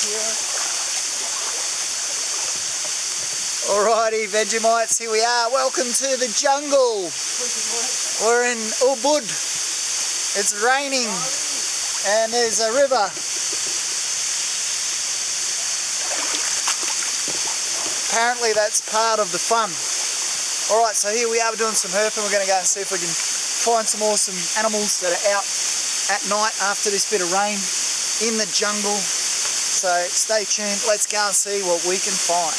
here. Alrighty, Vegemites, here we are. Welcome to the jungle. We're in Ubud. It's raining and there's a river. Apparently that's part of the fun. Alright, so here we are doing some herping. We're going to go and see if we can find some awesome animals that are out at night after this bit of rain in the jungle. So stay tuned, let's go and see what we can find.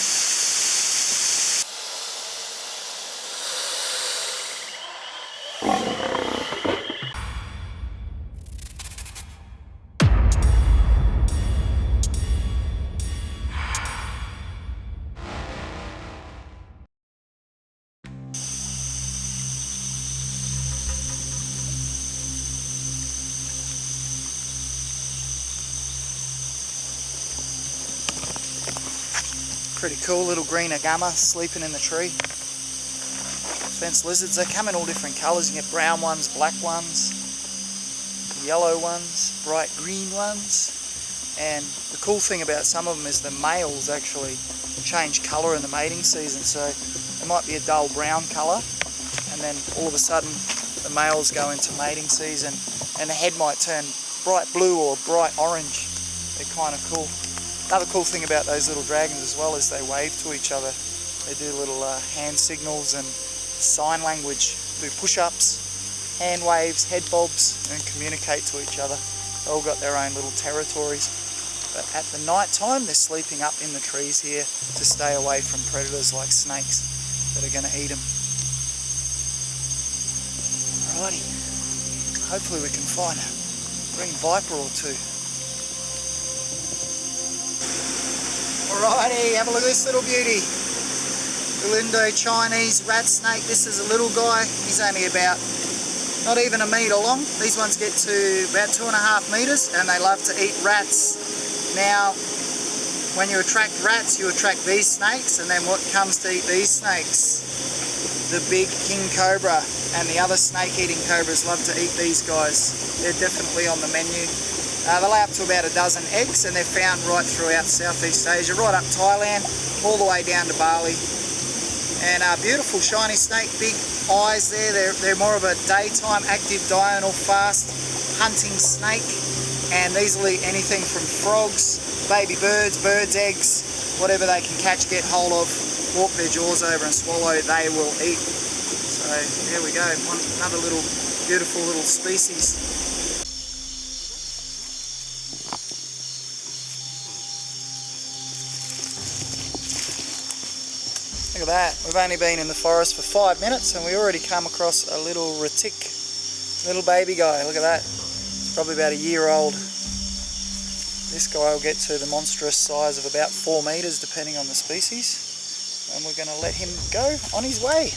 Pretty cool little green agama sleeping in the tree. Fence lizards, they come in all different colours. You get brown ones, black ones, yellow ones, bright green ones. And the cool thing about some of them is the males actually change colour in the mating season. So it might be a dull brown colour and then all of a sudden the males go into mating season and the head might turn bright blue or bright orange. They're kind of cool. Another cool thing about those little dragons as well is they wave to each other. They do little hand signals and sign language, do push-ups, hand waves, head bobs, and communicate to each other. They all got their own little territories. But at the night time, they're sleeping up in the trees here to stay away from predators like snakes that are going to eat them. Alrighty, hopefully we can find a green viper or two. Alrighty, have a look at this little beauty. The Mundo Chinese Ratsnake. This is a little guy. He's only about not even a metre long. These ones get to about 2.5 metres and they love to eat rats. Now, when you attract rats, you attract these snakes, and then what comes to eat these snakes? The big king cobra, and the other snake-eating cobras love to eat these guys. They're definitely on the menu. They lay up to about a dozen eggs and they're found right throughout Southeast Asia, right up Thailand, all the way down to Bali. And beautiful shiny snake, big eyes there. They're more of a daytime active diurnal fast hunting snake, and these will eat anything from frogs, baby birds, birds' eggs, whatever they can catch, get hold of, walk their jaws over and swallow, they will eat. So there we go, another little beautiful little species. Look at that, we've only been in the forest for 5 minutes and we already come across a little little baby guy. Look at that, it's probably about a year old. This guy will get to the monstrous size of about 4 metres depending on the species, and we're going to let him go on his way.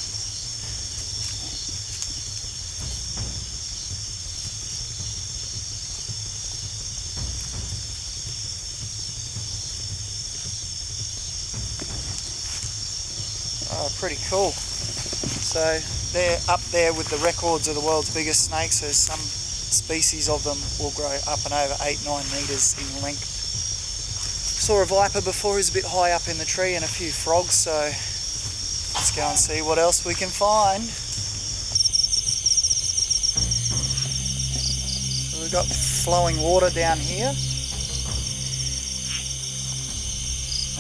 Oh, pretty cool. So they're up there with the records of the world's biggest snakes. So some species of them will grow up and over 8-9 metres in length. Saw a viper before, he's a bit high up in the tree, and a few frogs, so let's go and see what else we can find. So we've got flowing water down here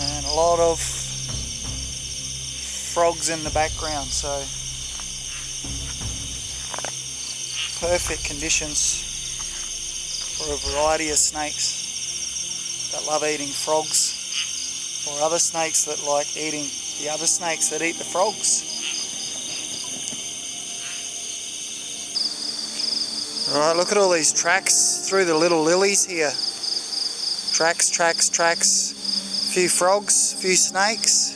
and a lot of frogs in the background, so perfect conditions for a variety of snakes that love eating frogs, or other snakes that like eating the other snakes that eat the frogs. Alright, look at all these tracks through the little lilies here. Tracks, tracks, tracks. A few frogs, a few snakes.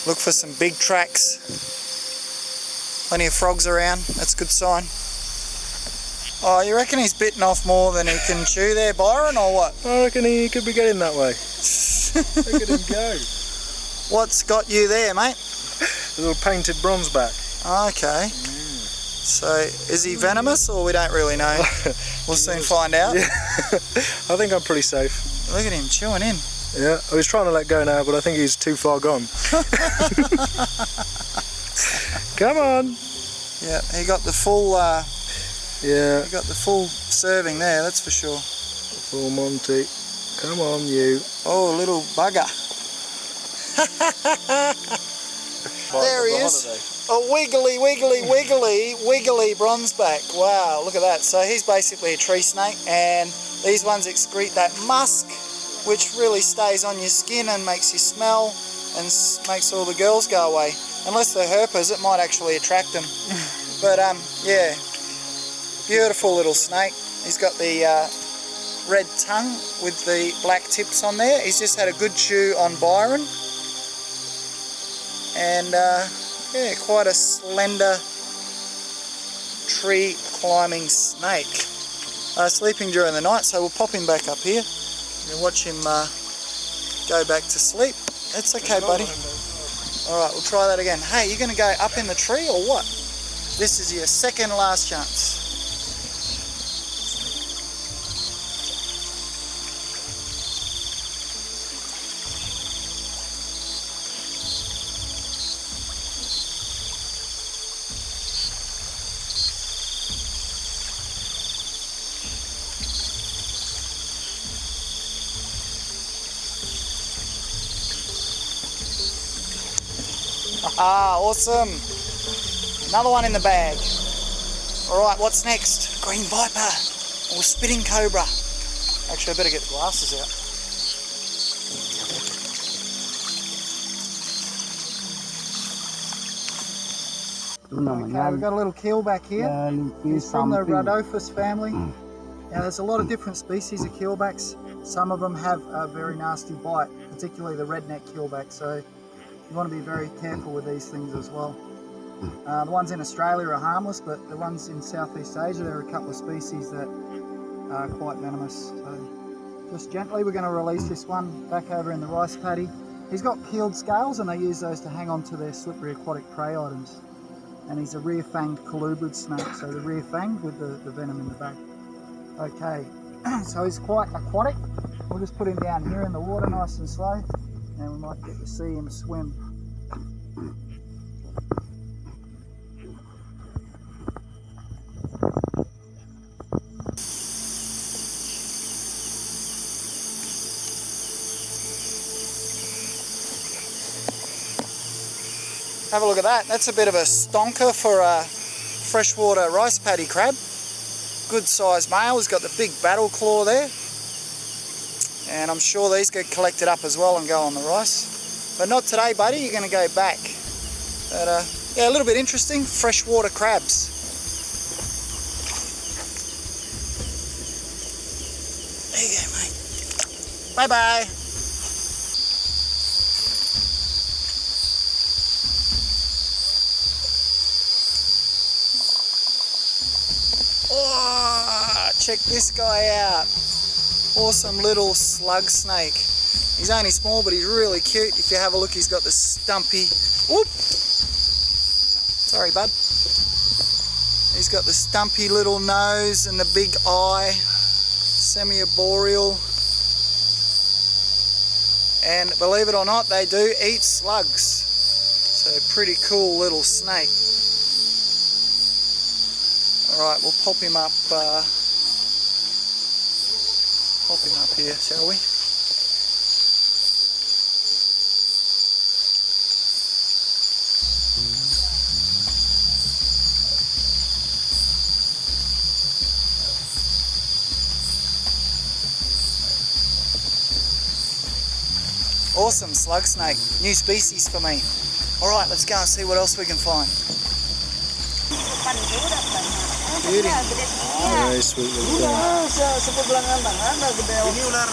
Look for some big tracks. Plenty of frogs around, that's a good sign. Oh, you reckon he's bitten off more than he can chew there, Byron, or what? I reckon he could be getting that way. Look at him go. What's got you there, mate? A little painted bronze back. Okay. So, is he venomous or we don't really know? We'll soon find out. Yeah. I think I'm pretty safe. Look at him chewing in. Yeah, I was trying to let go now, but I think he's too far gone. Come on. Yeah, he got the full. Yeah. He got the full serving there. That's for sure. Full Monty. Come on, you. Oh, little bugger. There he is. A wiggly, wiggly, wiggly, wiggly bronzeback. Wow, look at that. So he's basically a tree snake, and these ones excrete that musk, which really stays on your skin and makes you smell and makes all the girls go away. Unless they're herpers, it might actually attract them. But yeah, beautiful little snake. He's got the red tongue with the black tips on there. He's just had a good chew on Byron. And yeah, quite a slender tree climbing snake. Sleeping during the night, so we'll pop him back up here and watch him go back to sleep. That's okay, buddy. Alright, we'll try that again. Hey, you're going to go up in the tree or what? This is your second last chance. Ah, awesome. Another one in the bag. Alright, what's next? Green viper or spitting cobra. Actually, I better get the glasses out. Okay, we've got a little keelback here. He's from the Rhodopus family. Now, there's a lot of different species of keelbacks. Some of them have a very nasty bite, particularly the redneck keelback. So you want to be very careful with these things as well. The ones in Australia are harmless, but the ones in Southeast Asia, there are a couple of species that are quite venomous. So just gently, we're going to release this one back over in the rice paddy. He's got keeled scales, and they use those to hang on to their slippery aquatic prey items. And he's a rear-fanged colubrid snake, so the rear-fanged with the venom in the back. Okay, so he's quite aquatic. We'll just put him down here in the water nice and slow, and we might get to see him swim. Have a look at that. That's a bit of a stonker for a freshwater rice paddy crab. Good sized male. He's got the big battle claw there. And I'm sure these get collected up as well and go on the rice. But not today, buddy. You're going to go back. But yeah, a little bit interesting. Freshwater crabs. There you go, mate. Bye-bye. Oh, check this guy out. Awesome little slug snake. He's only small, but he's really cute. If you have a look, he's got the stumpy... Whoop! Sorry, bud. He's got the stumpy little nose and the big eye. Semi-arboreal. And believe it or not, they do eat slugs. So pretty cool little snake. Alright, we'll pop him up here, shall we? Awesome slug snake, new species for me. Alright, let's go and see what else we can find. Beauty. Very sweet little thing. Ini ular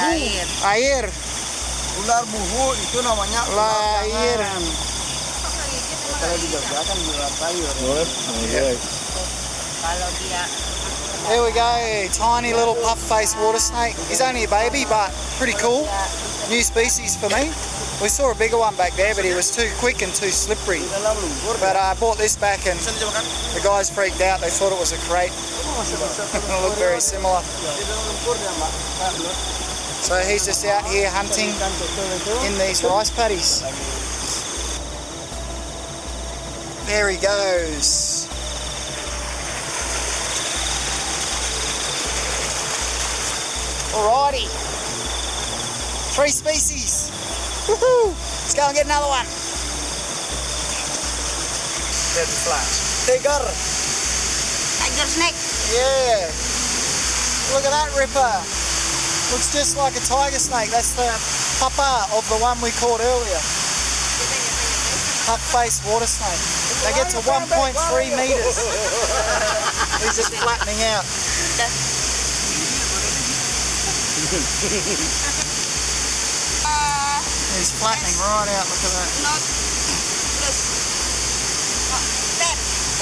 air. Air. Ular buhu itu namanya ular Air. Kalau di Jogja kan ular sayur. Okay. Kalau dia There we go, tiny little puff-faced water snake. He's only a baby, but pretty cool. New species for me. We saw a bigger one back there, but he was too quick and too slippery. But I bought this back and the guys freaked out. They thought it was a crate. It looked very similar. So he's just out here hunting in these rice paddies. There he goes. Alrighty. 3 species. Woohoo! Let's go and get another one. Dead flat. Tiger. Tiger snake. Yeah. Look at that ripper. Looks just like a tiger snake. That's the papa of the one we caught earlier. Puck-faced water snake. They get to 1.3 meters. He's just flattening out. He's flattening right out, look at that. Not plus. 10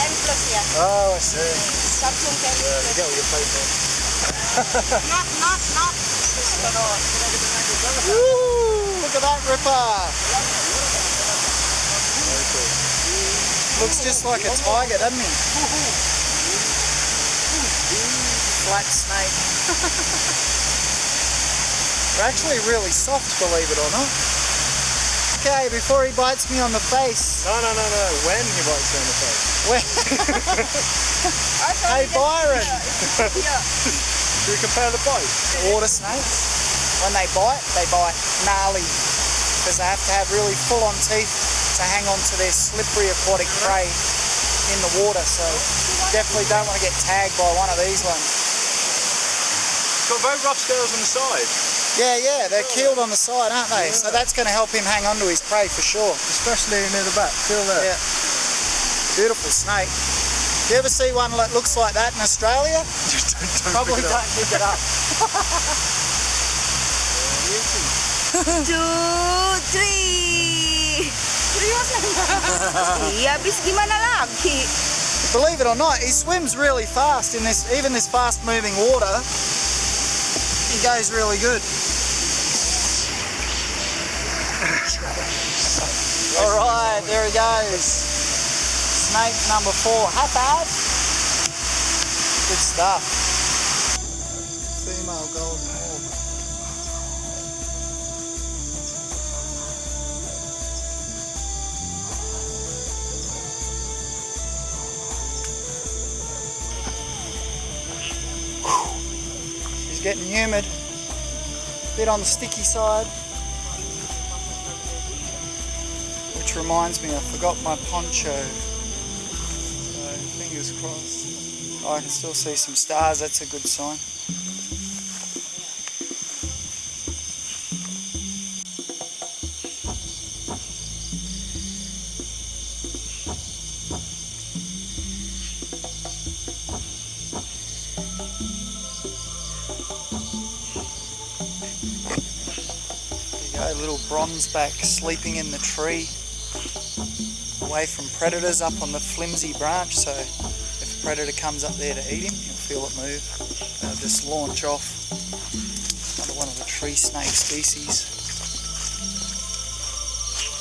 plus, yeah. Oh, I see. Samsung 10 plus. Get all your paper. Not. Woo! Look at that ripper. Looks just like a tiger, doesn't he? Flat snake. They're actually really soft, believe it or not. Okay, before he bites me on the face. No. When he bites you on the face. Hey, Byron. Do we compare the bites? Water snakes, when they bite gnarly because they have to have really full-on teeth to hang on to their slippery aquatic prey in the water. So definitely don't want to get tagged by one of these ones. It's got very rough scales on the side. Yeah, they're keeled on the side, aren't they? So that's going to help him hang on to his prey for sure. Especially near the back. Feel there. Yeah. Beautiful snake. You ever see one that looks like that in Australia? Probably don't dig it up. 2, 3. Iya, habis gimana lagi? Believe it or not, he swims really fast in this, even this fast-moving water. He goes really good. All right, there he goes. Snake number 4. High five. Good stuff. Female golden orb. He's getting humid. Bit on the sticky side. Which reminds me, I forgot my poncho. So fingers crossed. Oh, I can still see some stars, that's a good sign. There you go, little bronzeback sleeping in the tree. Away from predators up on the flimsy branch, so if a predator comes up there to eat him, you'll feel it move. They'll just launch off. Another one of the tree snake species.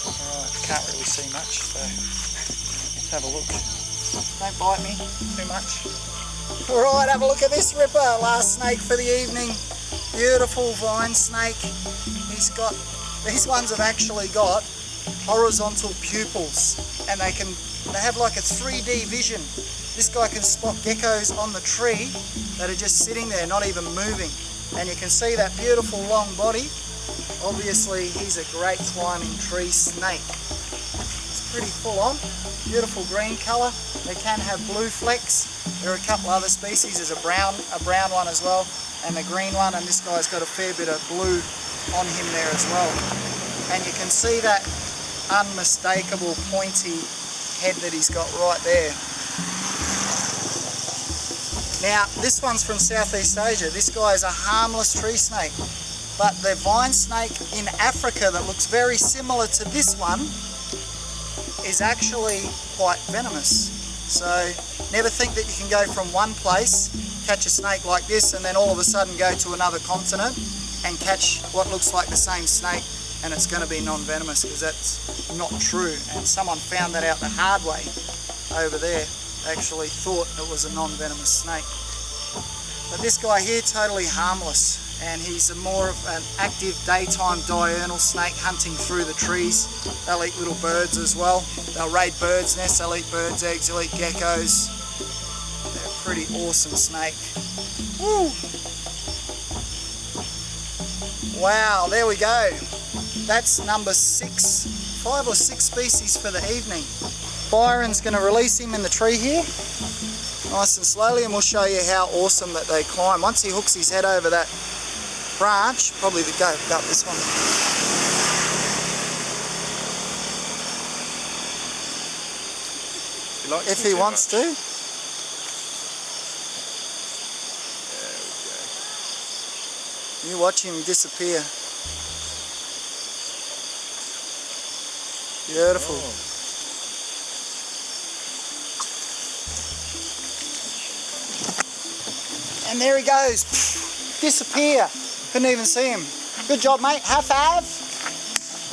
Alright, can't really see much, so let's have a look. Don't bite me too much. Alright, have a look at this ripper. Last snake for the evening. Beautiful vine snake. These ones have actually got horizontal pupils, and they have like a 3D vision. This guy can spot geckos on the tree that are just sitting there, not even moving. And you can see that beautiful long body. Obviously, he's a great climbing tree snake. It's pretty full on. Beautiful green color. They can have blue flecks. There are a couple other species. There's a brown one as well, and the green one. And this guy's got a fair bit of blue on him there as well. And you can see that unmistakable pointy head that he's got right there. Now, this one's from Southeast Asia. This guy is a harmless tree snake, but the vine snake in Africa that looks very similar to this one is actually quite venomous. So never think that you can go from one place, catch a snake like this, and then all of a sudden go to another continent and catch what looks like the same snake and it's going to be non-venomous, because that's not true. And someone found that out the hard way over there. They actually thought it was a non-venomous snake. But this guy here, totally harmless, and he's more of an active daytime diurnal snake hunting through the trees. They'll eat little birds as well. They'll raid birds' nests, they'll eat birds' eggs, they'll eat geckos. They're a pretty awesome snake. Woo! Wow, there we go. That's number 6, 5 or 6 species for the evening. Byron's going to release him in the tree here, nice and slowly, and we'll show you how awesome that they climb. Once he hooks his head over that branch, probably go up this one. If he wants to. You watch him disappear. Beautiful. Oh. And there he goes. Disappear. Couldn't even see him. Good job, mate. High five.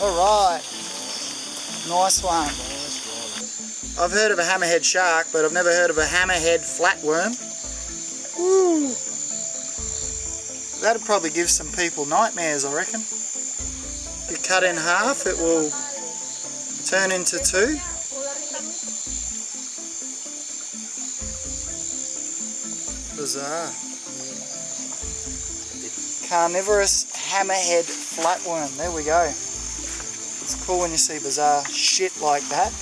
Alright. Nice one. I've heard of a hammerhead shark, but I've never heard of a hammerhead flatworm. Woo. That'd probably give some people nightmares, I reckon. If you cut in half, it will turn into 2. Bizarre. Carnivorous hammerhead flatworm. There we go. It's cool when you see bizarre shit like that.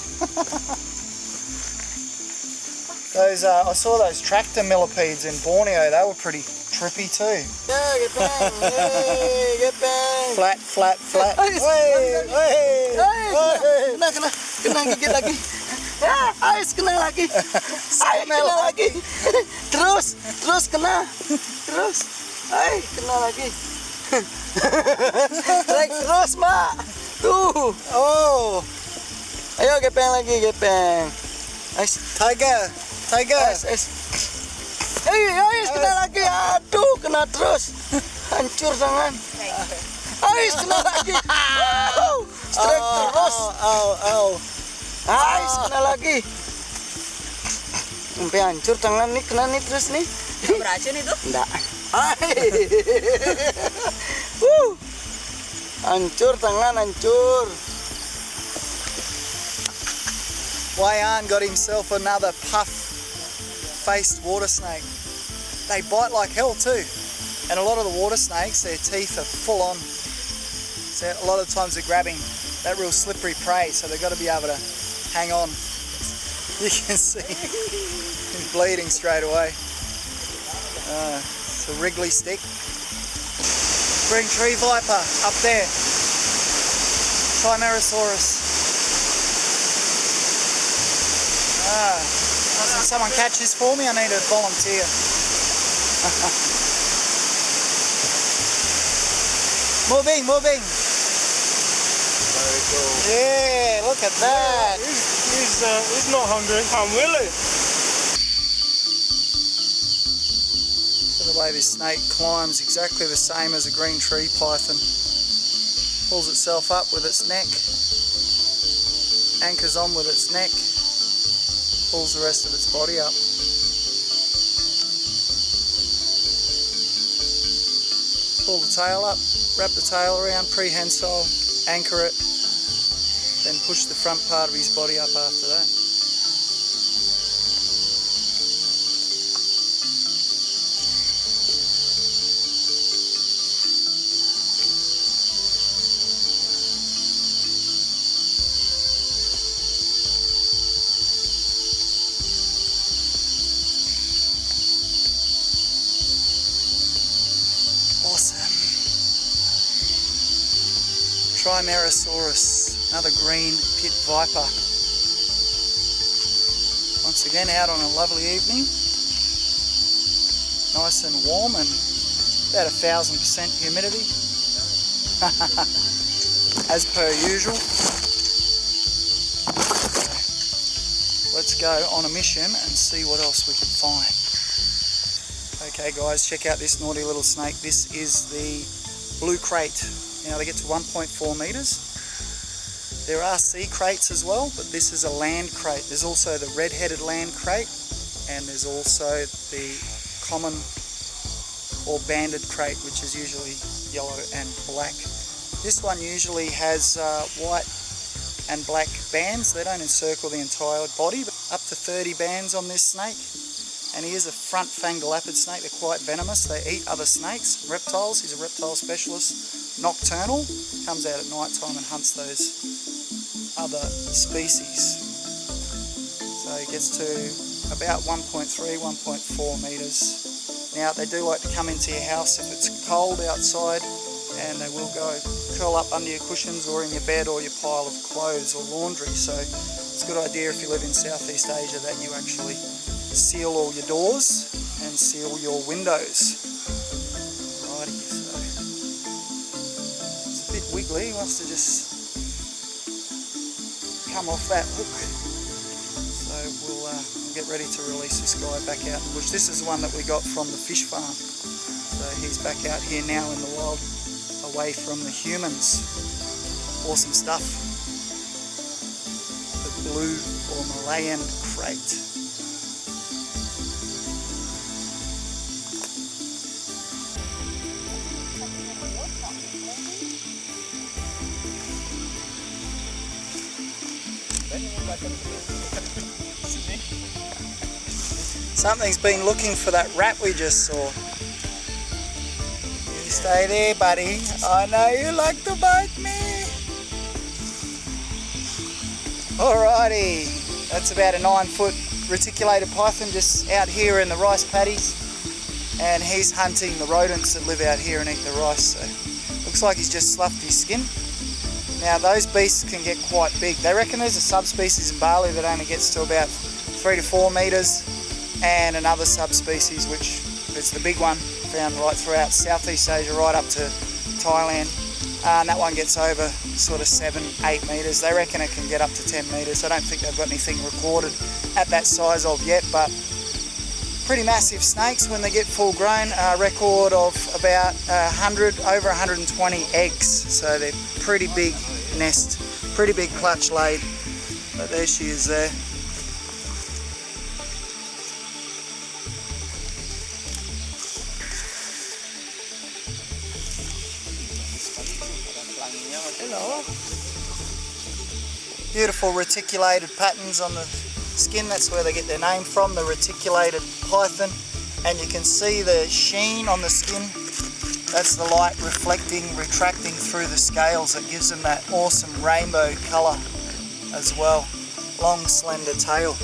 Those I saw those tractor millipedes in Borneo. They were pretty trippy too. Yeah, get bang! Hey, get bang! Flat, flat, flat. Hey, hey, hey! Kena lagi. Ais kena lagi. Ais kena lagi. Terus kena. Terus. Ay, kena lagi. Trek terus, Mak. Tuh. Oh. Ayo gepeng lagi, gepeng. Ais, tiger. Ais. Ais kena lagi. Aduh, kena terus. Hancur tangan. Ais kena lagi. Trek terus. Ais kena lagi. Sampai hancur tangan nih, kena nih terus nih. Beracun itu? Enggak. Hancur tangan, hancur. Wayan got himself another puff-faced water snake. They bite like hell too. And a lot of the water snakes, their teeth are full on. So a lot of times they're grabbing that real slippery prey, so they've got to be able to hang on. You can see he's bleeding straight away. It's a wriggly stick. Green tree viper up there. Chimerosaurus. Doesn't someone catch this for me? I need a volunteer. Moving. Very cool. Yeah, look at that. He's not hungry. I'm willing. The way this snake climbs, exactly the same as a green tree python. Pulls itself up with its neck, anchors on with its neck, pulls the rest of its body up. Pull the tail up, wrap the tail around, prehensile, anchor it, then push the front part of his body up after that. Awesome. Chimerosaurus, another green pit viper. Once again out on a lovely evening. Nice and warm and about 1000% humidity. As per usual. Let's go on a mission and see what else we can find. Okay guys, check out this naughty little snake. This is the blue crate Now they get to 1.4 metres. There are sea crates as well, but this is a land crate. There's also the red-headed land crate, and there's also the common or banded crate, which is usually yellow and black. This one usually has white and black bands. They don't encircle the entire body, but up to 30 bands on this snake. And he is a front-fanged leopard snake. They're quite venomous. They eat other snakes, reptiles. He's a reptile specialist, nocturnal. Comes out at night time and hunts those other species. So he gets to about 1.3, 1.4 metres. Now they do like to come into your house if it's cold outside, and they will go curl up under your cushions or in your bed or your pile of clothes or laundry. So it's a good idea if you live in Southeast Asia that you actually seal all your doors and seal your windows. Righty, so it's a bit wiggly. He wants to just come off that hook. So we'll get ready to release this guy back out in the bush. This is the one that we got from the fish farm. So he's back out here now in the wild, away from the humans. Awesome stuff. The blue or Malayan crate. Something's been looking for that rat we just saw. You stay there, buddy. I know you like to bite me. Alrighty, that's about a 9-foot reticulated python just out here in the rice paddies, and he's hunting the rodents that live out here and eat the rice. So looks like he's just sloughed his skin. Now those beasts can get quite big. They reckon there's a subspecies in Bali that only gets to about 3 to 4 metres, and another subspecies which is the big one found right throughout Southeast Asia right up to Thailand, and that one gets over sort of 7-8 metres. They reckon it can get up to 10 metres. I don't think they've got anything recorded at that size of yet, but pretty massive snakes when they get full grown. A record of about 100, over 120 eggs, so they're pretty big nest, pretty big clutch laid. But there she is there. Hello. Beautiful reticulated patterns on the skin. That's where they get their name from, the reticulated python. And you can see the sheen on the skin. That's the light reflecting, retracting through the scales that gives them that awesome rainbow colour as well. Long, slender tail.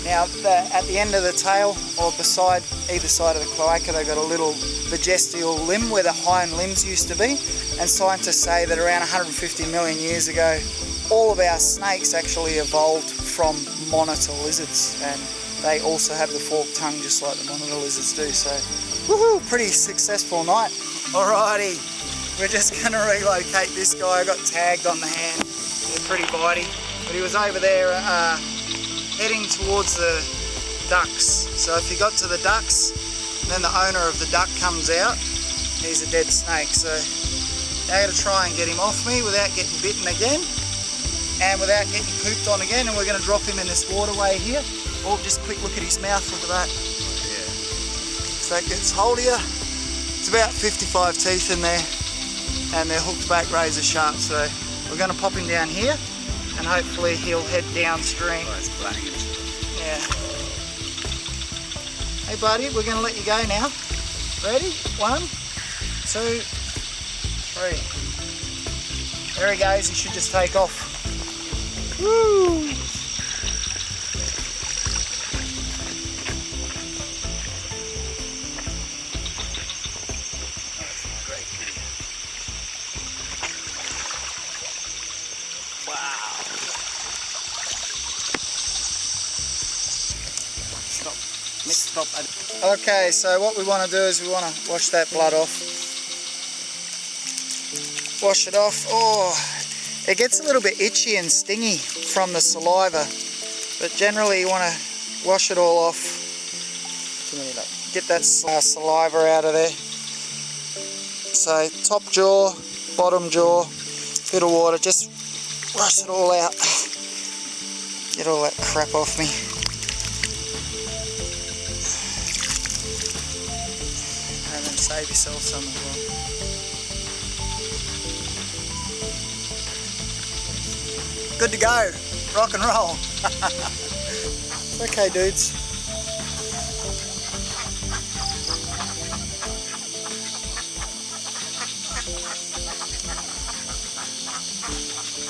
Now, at the end of the tail, or beside either side of the cloaca, they've got a little vestigial limb where the hind limbs used to be. And scientists say that around 150 million years ago, all of our snakes actually evolved from monitor lizards, and they also have the forked tongue just like the monitor lizards do. So, woohoo, pretty successful night. Alrighty, we're just gonna relocate this guy. I got tagged on the hand. They're pretty bitey, but he was over there heading towards the ducks. So if he got to the ducks, then the owner of the duck comes out, he's a dead snake. So now I gotta try and get him off me without getting bitten again and without getting pooped on again, and we're gonna drop him in this waterway here. Oh, just a quick look at his mouth, look at that. Yeah. So that gets hold of you. It's about 55 teeth in there, and they're hooked back razor sharp. So we're gonna pop him down here, and hopefully he'll head downstream. Oh, it's black. Yeah. Hey buddy, we're gonna let you go now. Ready? 1, 2, 3. There he goes, he should just take off. Woo! Okay, so what we want to do is we want to wash that blood off. Wash it off. Oh, it gets a little bit itchy and stingy from the saliva, but generally you want to wash it all off. Get that saliva out of there. So top jaw, bottom jaw, bit of water, just rush it all out. Get all that crap off me. And then save yourself some as well. Good to go. Rock and roll. Okay, dudes.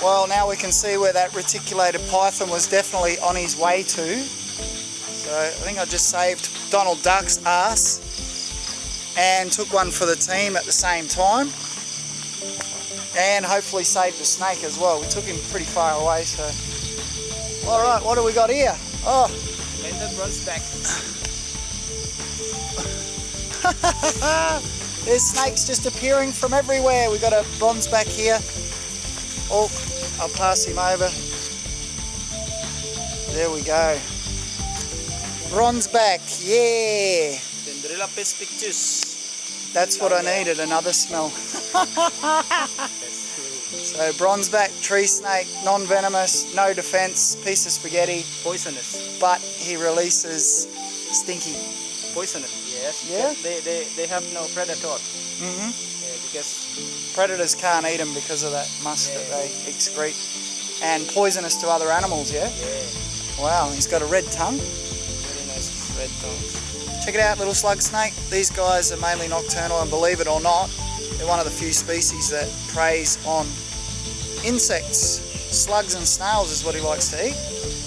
Well, now we can see where that reticulated python was definitely on his way to. So I think I just saved Donald Duck's ass and took one for the team at the same time. And hopefully saved the snake as well. We took him pretty far away, so. Alright, what do we got here? Oh. And the bronze back. There's snakes just appearing from everywhere. We got a bronze back here. Oh, I'll pass him over. There we go. Bronze back, yeah. Dendrilla perspictus. That's what I needed, another smell. So bronze back, tree snake, non-venomous, no defense, piece of spaghetti. Poisonous. But he releases stinky. Poisonous, yes. Yeah? They have no predator. Mm-hmm. Because Predators can't eat them because of that musk that they excrete. And poisonous to other animals, yeah? yeah, Wow, he's got a red tongue. very nice red tongue. Check it out, little slug snake. These guys are mainly nocturnal, and believe it or not, they're one of the few species that preys on insects. Slugs and snails is what he likes to eat.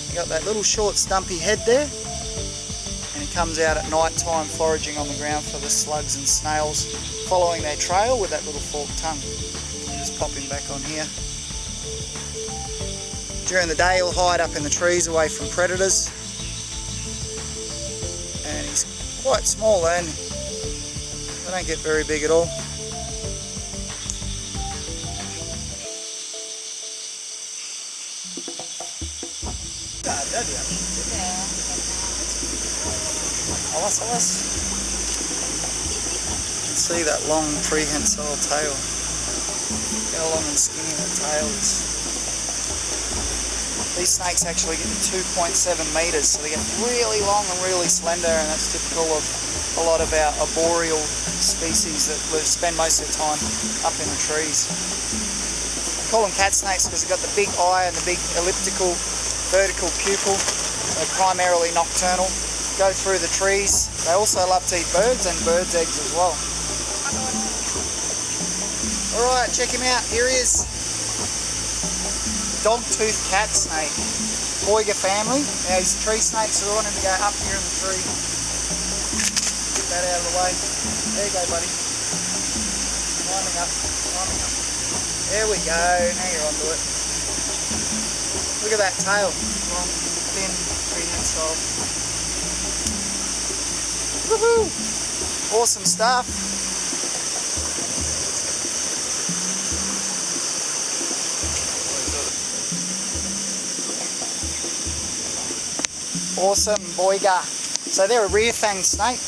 You got that little short stumpy head there, and he comes out at night time foraging on the ground for the slugs and snails, following their trail with that little forked tongue. You just pop him back on here. During the day he'll hide up in the trees away from predators, and he's quite small then. They don't get very big at all. Awas. See that long prehensile tail. How long and skinny that tail is. These snakes actually get to 2.7 metres, so they get really long and really slender, and that's typical of a lot of our arboreal species that spend most of their time up in the trees. We call them cat snakes because they've got the big eye and the big elliptical vertical pupil. They're primarily nocturnal, go through the trees. They also love to eat birds and birds' eggs as well. Alright, check him out. Here he is. Dog-toothed cat snake. Boiga family. Now his tree snakes are wanting to go up here in the tree. Get that out of the way. There you go, buddy. Climbing up. There we go. Now you're onto it. Look at that tail. Long, thin, prehensile. Woohoo! Awesome stuff. Awesome, boiga. So they're a rear-fanged snake.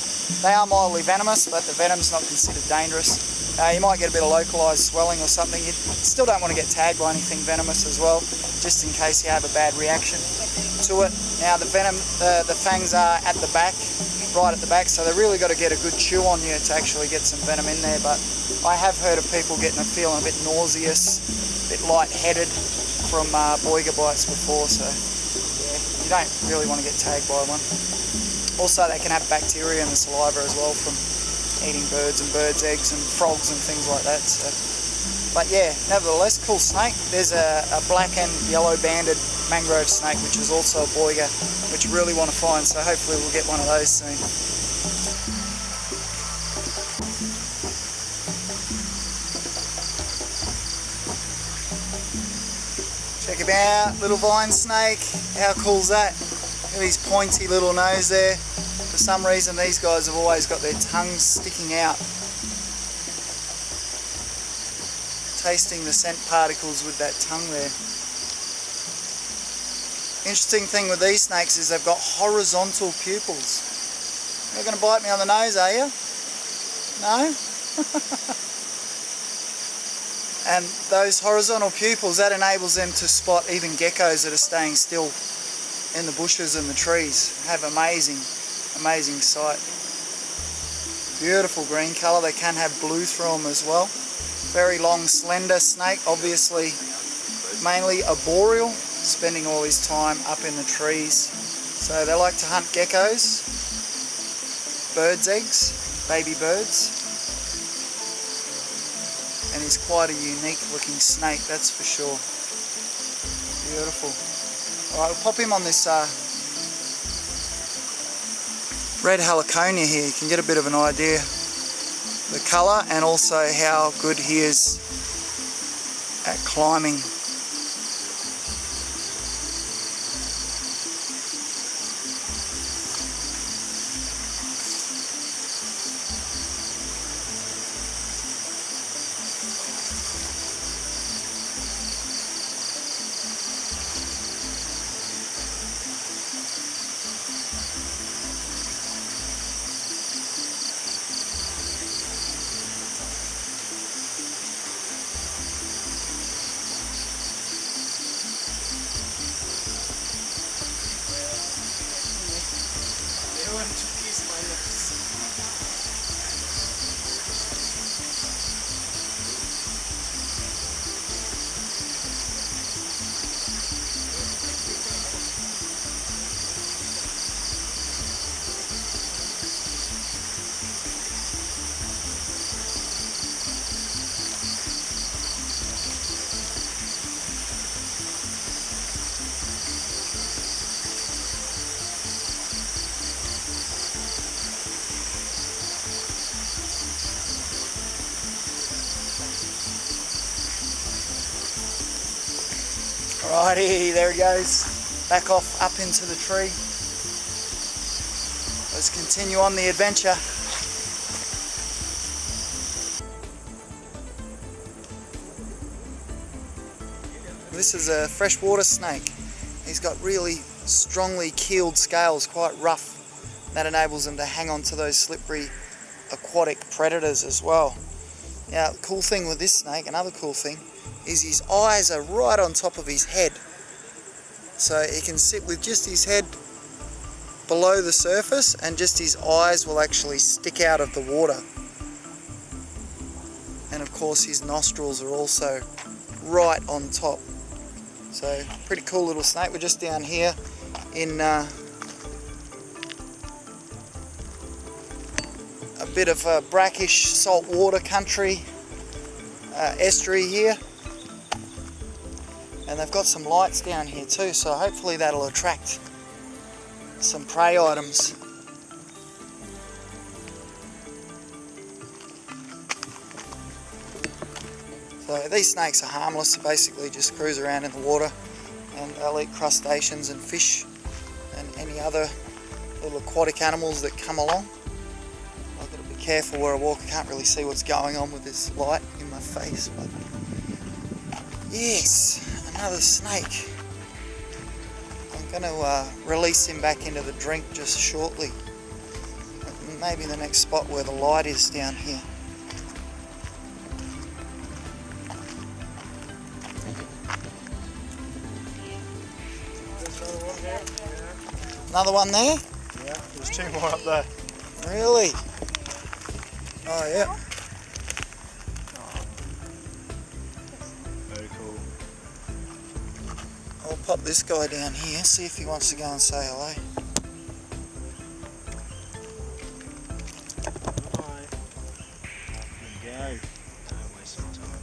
They are mildly venomous, but the venom's not considered dangerous. You might get a bit of localised swelling or something. You still don't want to get tagged by anything venomous as well, just in case you have a bad reaction to it. Now the fangs are at the back, right at the back, so they really got to get a good chew on you to actually get some venom in there. But I have heard of people feeling a bit nauseous, a bit lightheaded from boiga bites before, so yeah, you don't really want to get tagged by one. Also, they can have bacteria in the saliva as well from eating birds and birds' eggs and frogs and things like that. So, but yeah, nevertheless, cool snake. There's a black and yellow banded mangrove snake, which is also a boiga, which you really want to find. So hopefully we'll get one of those soon. Check him out, little vine snake. How cool's that? Look at his pointy little nose there. For some reason these guys have always got their tongues sticking out, tasting the scent particles with that tongue there. Interesting thing with these snakes is they've got horizontal pupils. You're going to bite me on the nose, are you? No? And those horizontal pupils, that enables them to spot even geckos that are staying still in the bushes and the trees. Have amazing sight. Beautiful green colour. They can have blue through them as well. Very long, slender snake, obviously mainly arboreal, spending all his time up in the trees. So they like to hunt geckos, birds' eggs, baby birds. And he's quite a unique looking snake, that's for sure. Beautiful. Alright, we'll pop him on this red heliconia here. You can get a bit of an idea of the colour and also how good he is at climbing. Alrighty, there he goes, back off up into the tree. Let's continue on the adventure. This is a freshwater snake. He's got really strongly keeled scales, quite rough. That enables him to hang on to those slippery aquatic predators as well. Now, the cool thing with this snake, another cool thing, is his eyes are right on top of his head. So he can sit with just his head below the surface and just his eyes will actually stick out of the water. And of course his nostrils are also right on top. So pretty cool little snake. We're just down here in a bit of a brackish saltwater country, estuary here. And they've got some lights down here too, so hopefully that'll attract some prey items. So these snakes are harmless, they basically just cruise around in the water and they'll eat crustaceans and fish and any other little aquatic animals that come along. I've got to be careful where I walk, I can't really see what's going on with this light in my face. But yes, another snake. I'm going to release him back into the drink just shortly. Maybe the next spot where the light is down here. Another one there? Yeah, there's two more up there. Really? Oh yeah. Very cool. I'll pop this guy down here, see if he wants to go and say hello. Hi. There you go. Don't waste some time.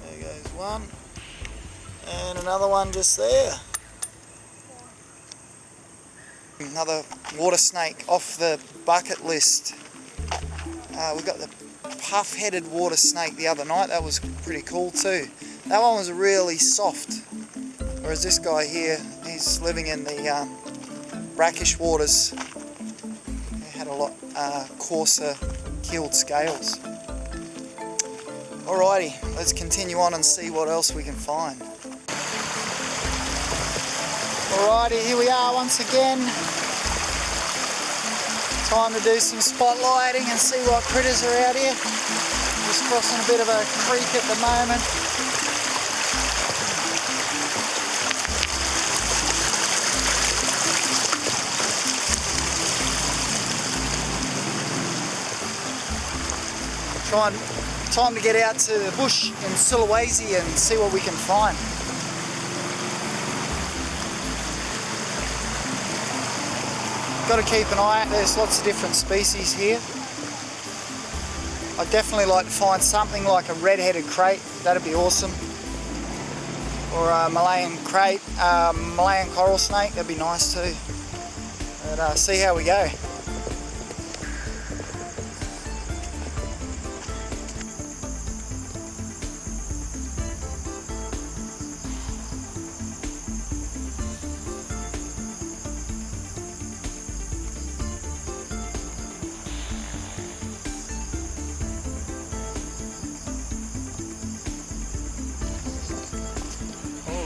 There goes one. And another one just there. Another water snake off the bucket list. We got the puff-headed water snake the other night. That was pretty cool too. That one was really soft. Whereas this guy here, he's living in the brackish waters. He had a lot coarser keeled scales. Alrighty, let's continue on and see what else we can find. Alrighty, here we are once again. Time to do some spotlighting and see what critters are out here. Just crossing a bit of a creek at the moment. Time to get out to the bush in Sulawesi and see what we can find. Got to keep an eye out, there's lots of different species here. I'd definitely like to find something like a red-headed crate, that'd be awesome. Or a Malayan crate, Malayan coral snake, that'd be nice too. But see how we go.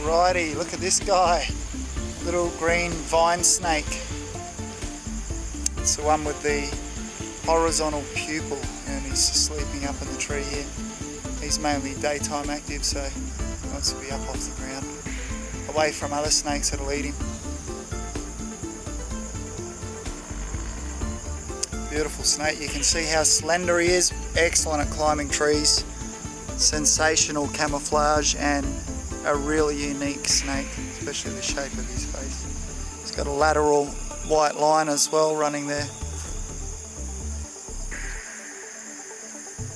Alrighty, look at this guy, little green vine snake. It's the one with the horizontal pupil and he's sleeping up in the tree here. He's mainly daytime active, so he wants to be up off the ground, away from other snakes that'll eat him. Beautiful snake, you can see how slender he is, excellent at climbing trees, sensational camouflage and a really unique snake, especially the shape of his face. He's got a lateral white line as well running there.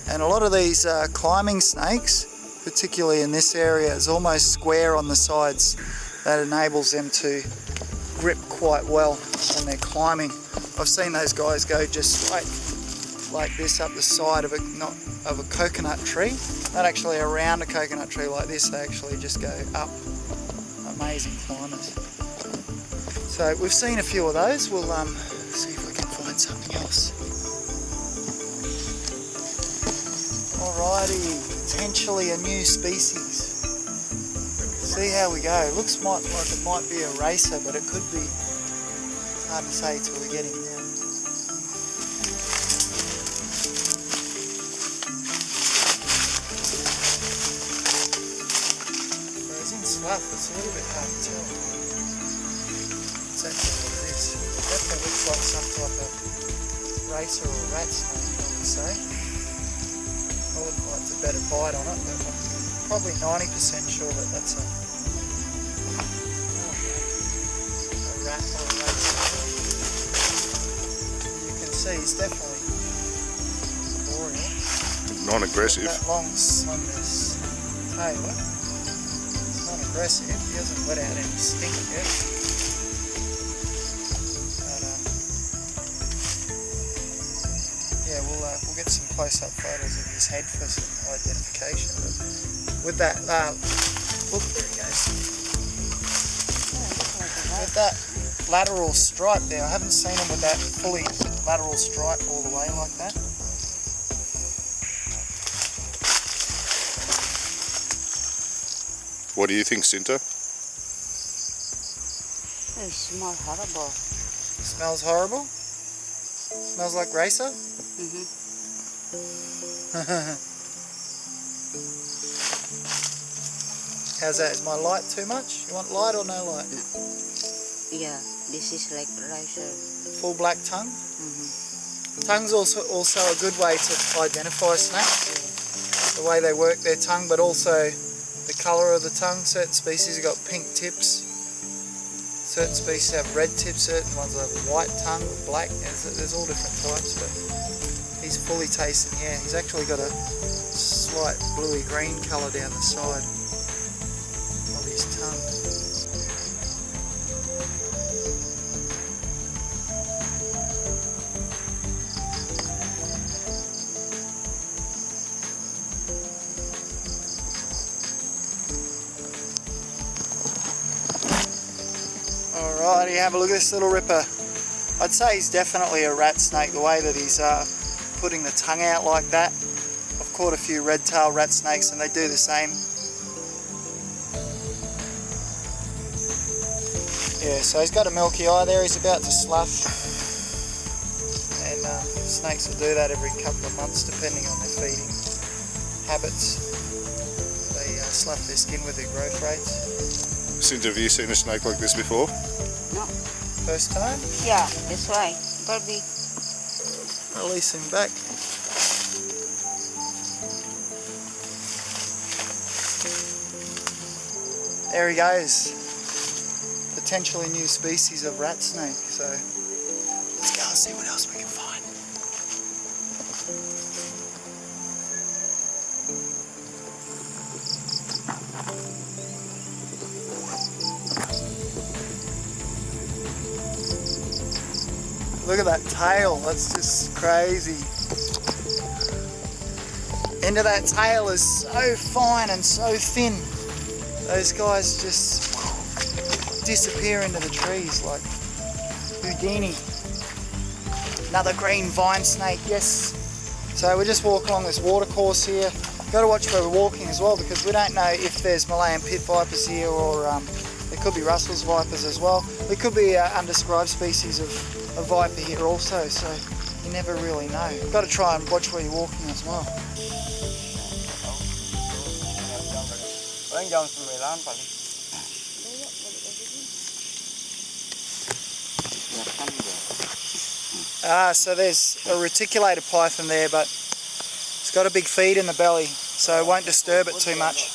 And a lot of these climbing snakes, particularly in this area, is almost square on the sides. That enables them to grip quite well when they're climbing. I've seen those guys go just straight like this up the side of a coconut tree. Not actually around a coconut tree like this, they actually just go up. Amazing climbers. So we've seen a few of those, we'll see if we can find something else. Alrighty, potentially a new species. See how we go. Looks like it might be a racer, but it could be. It's hard to say till we get him down. Slough, it's a little bit hard to tell exactly what it is. It definitely looks like some type of racer or ratsnake, I would say. I wouldn't like to bet a bite on it, but I'm probably 90% sure that that's a rat or a ratsnake. You can see he's definitely boreal. Non-aggressive. That long, slender tail. Aggressive. He hasn't let out any stink yet. But, yeah, we'll get some close-up photos of his head for some identification. But with that, look, there he goes. With that lateral stripe there, I haven't seen him with that fully lateral stripe all the way like that. What do you think, Cinta? It smells horrible. Smells horrible? Smells like racer? How's that? Is my light too much? You want light or no light? Yeah, this is like racer. Full black tongue? Tongue's also a good way to identify snakes. The way they work their tongue, but also the colour of the tongue. Certain species have got pink tips, certain species have red tips, certain ones have white tongue, black, there's all different types, but he's fully tasting, yeah, he's actually got a slight bluey green colour down the side of his tongue. Alrighty, have a look at this little ripper. I'd say he's definitely a rat snake, the way that he's putting the tongue out like that. I've caught a few red-tailed rat snakes and they do the same. Yeah, so he's got a milky eye there, he's about to slough. snakes will do that every couple of months depending on their feeding habits. They slough their skin with their growth rates. Since have you seen a snake like this before? No. First time? Yeah, that's why. Barbie. Release him back. There he goes. Potentially new species of rat snake. So let's go and see what else we can find. Look at that tail, that's just crazy. End of that tail is so fine and so thin. Those guys just disappear into the trees like Houdini. Another green vine snake, yes. So we just walk along this water course here. Got to watch where we're walking as well because we don't know if there's Malayan pit vipers here or there could be Russell's vipers as well. There could be undescribed species of viper here also, so you never really know. Got to try and watch where you're walking as well. So there's a reticulated python there, but it's got a big feed in the belly, so it won't disturb it too much.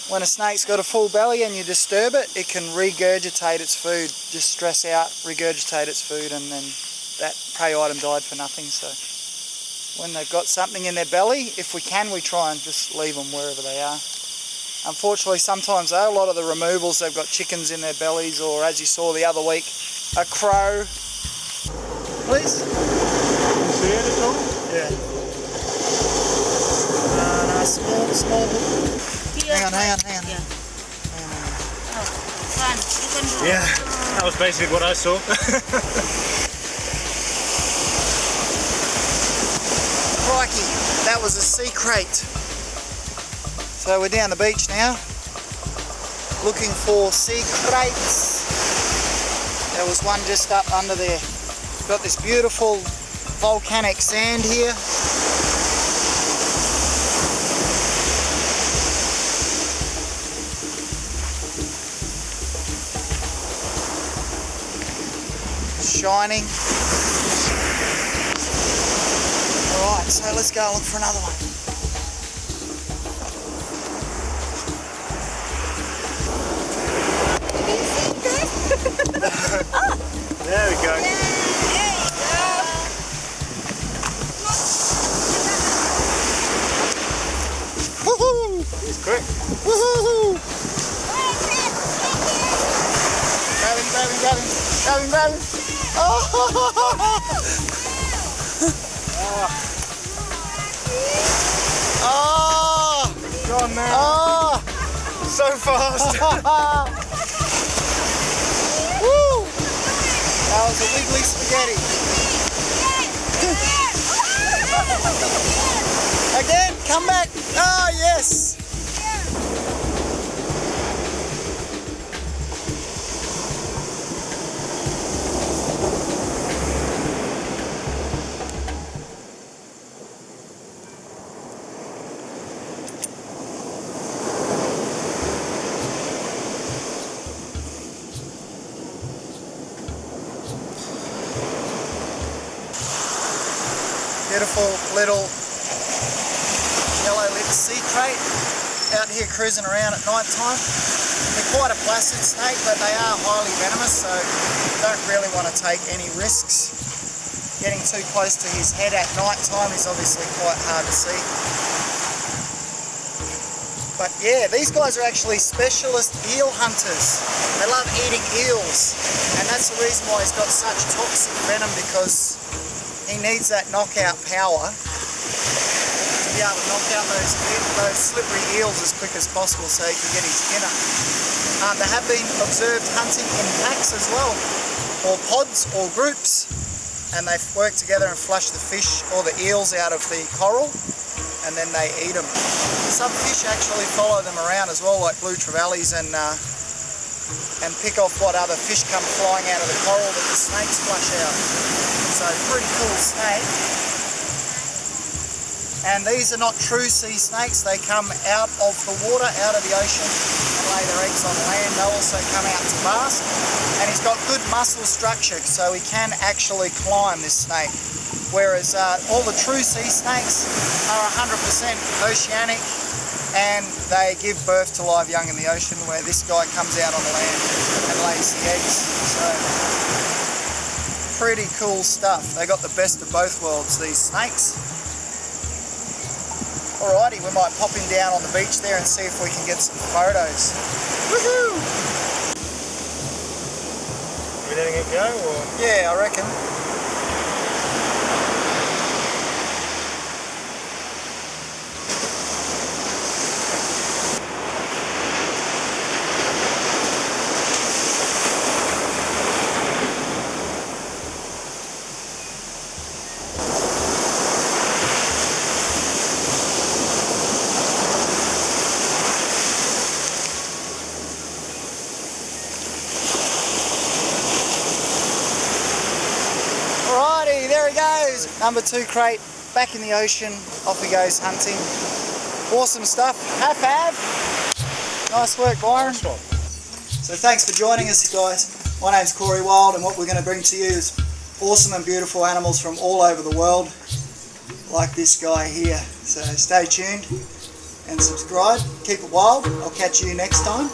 When a snake's got a full belly and you disturb it, it can regurgitate its food, just stress out, regurgitate its food, and then that prey item died for nothing. So when they've got something in their belly, if we can, we try and just leave them wherever they are. Unfortunately, sometimes though, a lot of the removals, they've got chickens in their bellies, or as you saw the other week, a crow. Please? Can you see it at all? Yeah. No, small. Hang on. Yeah. Oh, fun. You can do Yeah, that was basically what I saw. Crikey, that was a sea crate. So we're down the beach now, looking for sea crates. There was one just up under there. Got this beautiful volcanic sand here. Shining. Alright, so let's go look for another one. There we go. Woohoo! He's quick. Woohoo! Grab him. Oh! Oh! Gone now. Oh! So fast. Woo! That was a wiggly spaghetti. Again, come back. Oh, yes. Beautiful little yellow-lipped sea crate out here cruising around at night time. They're quite a placid snake, but they are highly venomous, so you don't really want to take any risks. Getting too close to his head at night time is obviously quite hard to see. But yeah, these guys are actually specialist eel hunters. They love eating eels, and that's the reason why he's got such toxic venom, because he needs that knockout power to be able to knock out those slippery eels as quick as possible so he can get his dinner. They have been observed hunting in packs as well, or pods or groups, and they work together and flush the fish or the eels out of the coral, and then they eat them. Some fish actually follow them around as well, like blue trevallies, and pick off what other fish come flying out of the coral that the snakes flush out. So pretty cool snake. And these are not true sea snakes. They come out of the water, out of the ocean, and lay their eggs on land. They also come out to bask. And he's got good muscle structure, so he can actually climb, this snake. Whereas all the true sea snakes are 100% oceanic, and they give birth to live young in the ocean, where this guy comes out on the land and lays the eggs. So pretty cool stuff. They got the best of both worlds, these snakes. Alrighty, we might pop him down on the beach there and see if we can get some photos. Woohoo! Are we letting it go, or? Yeah, I reckon. There he goes, number 2 crate, back in the ocean, off he goes hunting. Awesome stuff, have. Nice work, Byron. Nice one. So thanks for joining us, guys. My name's Corey Wild, and what we're going to bring to you is awesome and beautiful animals from all over the world, like this guy here. So stay tuned and subscribe, keep it wild. I'll catch you next time.